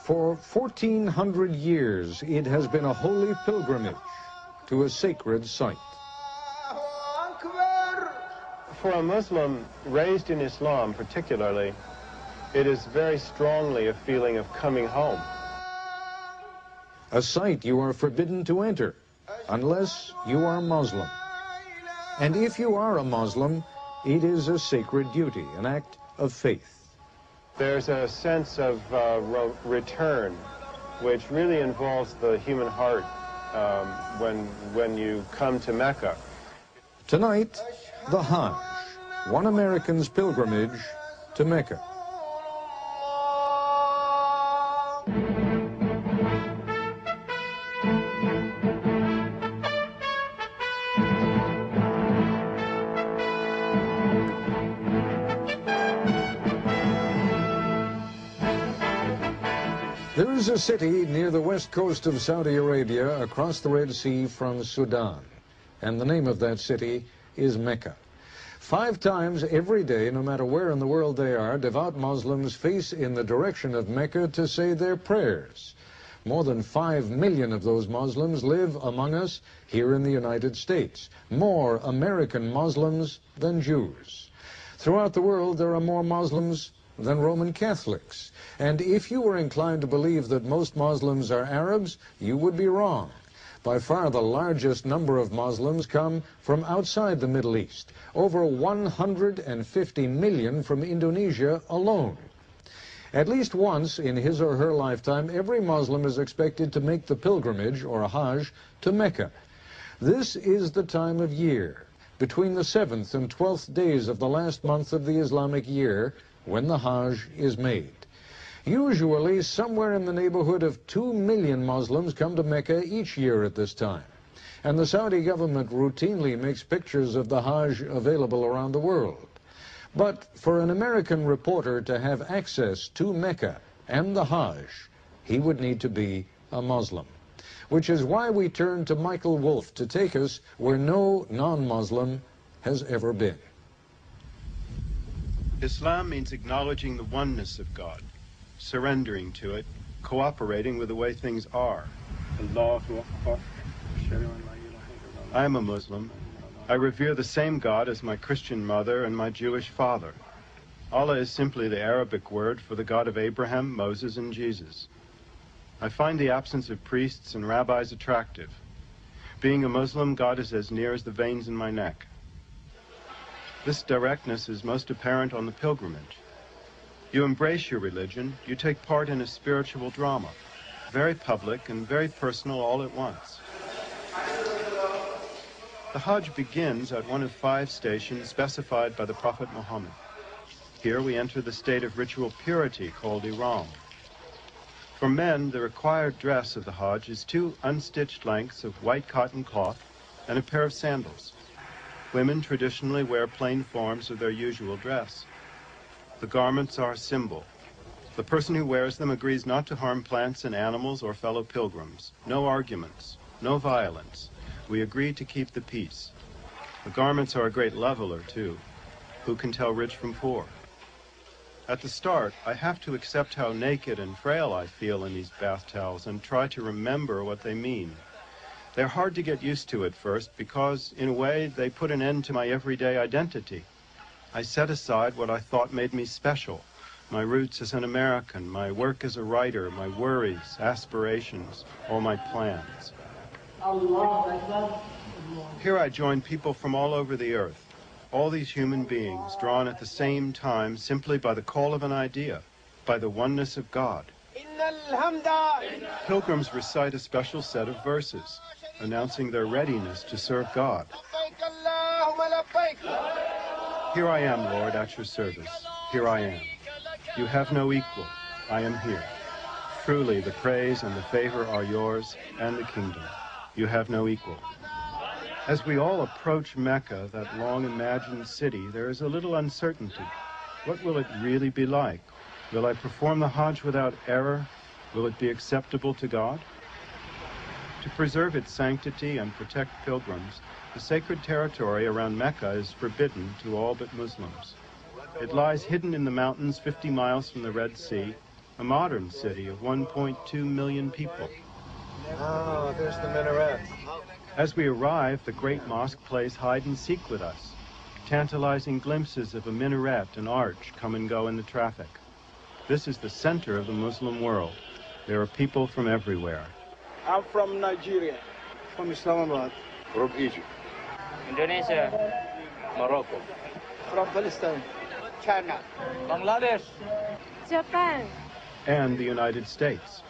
For 1,400 years, it has been a holy pilgrimage to a sacred site. For a Muslim raised in Islam particularly, it is very strongly a feeling of coming home. A site you are forbidden to enter unless you are Muslim. And if you are a Muslim, it is a sacred duty, an act of faith. There's a sense of return, which really involves the human heart when you come to Mecca. Tonight, the Hajj, one American's pilgrimage to Mecca. There is a city near the west coast of Saudi Arabia across the Red Sea from Sudan, and the name of that city is Mecca. 5 times every day, no matter where in the world they are, devout Muslims face in the direction of Mecca to say their prayers. More than 5 million of those Muslims live among us here in the United States. More American Muslims than Jews. Throughout the world, there are more Muslims than Roman Catholics. And if you were inclined to believe that most Muslims are Arabs, you would be wrong. By far the largest number of Muslims come from outside the Middle East, over 150 million from Indonesia alone. At least once in his or her lifetime, every Muslim is expected to make the pilgrimage, or Hajj, to Mecca. This is the time of year, between the 7th and 12th days of the last month of the Islamic year, when the Hajj is made. Usually, somewhere in the neighborhood of 2 million Muslims come to Mecca each year at this time. And the Saudi government routinely makes pictures of the Hajj available around the world. But for an American reporter to have access to Mecca and the Hajj, he would need to be a Muslim. Which is why we turn to Michael Wolff to take us where no non-Muslim has ever been. Islam means acknowledging the oneness of God, surrendering to it, cooperating with the way things are. I am a Muslim. I revere the same God as my Christian mother and my Jewish father. Allah is simply the Arabic word for the God of Abraham, Moses, and Jesus. I find the absence of priests and rabbis attractive. Being a Muslim, God is as near as the veins in my neck. This directness is most apparent on the pilgrimage. You embrace your religion, you take part in a spiritual drama, very public and very personal all at once. The Hajj begins at one of 5 stations specified by the Prophet Muhammad. Here we enter the state of ritual purity called Ihram. For men, the required dress of the Hajj is 2 unstitched lengths of white cotton cloth and a pair of sandals. Women traditionally wear plain forms of their usual dress. The garments are a symbol. The person who wears them agrees not to harm plants and animals or fellow pilgrims. No arguments, no violence. We agree to keep the peace. The garments are a great leveler, too. Who can tell rich from poor? At the start, I have to accept how naked and frail I feel in these bath towels and try to remember what they mean. They're hard to get used to at first because, in a way, they put an end to my everyday identity. I set aside what I thought made me special, my roots as an American, my work as a writer, my worries, aspirations, all my plans. Here I join people from all over the earth, all these human beings drawn at the same time simply by the call of an idea, by the oneness of God. Pilgrims recite a special set of verses, announcing their readiness to serve God. Here I am, Lord, at your service. Here I am. You have no equal. I am here. Truly, the praise and the favor are yours, and the kingdom. You have no equal. As we all approach Mecca, that long-imagined city, there is a little uncertainty. What will it really be like? Will I perform the Hajj without error? Will it be acceptable to God? To preserve its sanctity and protect pilgrims, the sacred territory around Mecca is forbidden to all but Muslims. It lies hidden in the mountains 50 miles from the Red Sea, a modern city of 1.2 million people. Oh, there's the minaret. As we arrive, the great mosque plays hide and seek with us. Tantalizing glimpses of a minaret and arch come and go in the traffic. This is the center of the Muslim world. There are people from everywhere. I'm from Nigeria, from Islamabad. From Egypt. Indonesia. Morocco. From Palestine. China. Bangladesh. Japan. And the United States.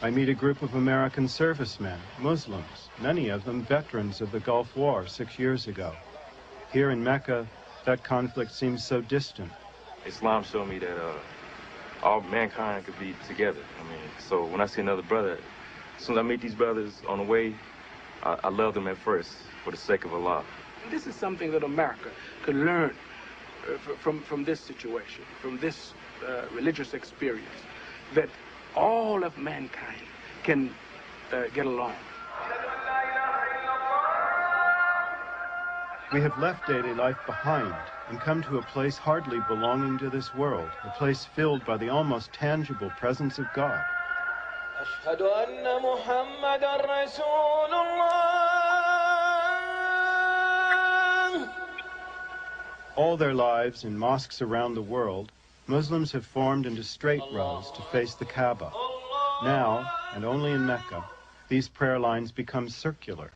I meet a group of American servicemen, Muslims, many of them veterans of the Gulf War 6 years ago. Here in Mecca, that conflict seems so distant. Islam showed me that all mankind could be together. So when I see another brother, as soon as I meet these brothers on the way, I love them at first for the sake of Allah. This is something that America could learn from this situation, from this religious experience, that all of mankind can get along. We have left daily life behind and come to a place hardly belonging to this world, a place filled by the almost tangible presence of God. أشهد أن محمدًا رسول الله. All their lives in mosques around the world, Muslims have formed into straight rows to face the Kaaba. Now, and only in Mecca, these prayer lines become circular.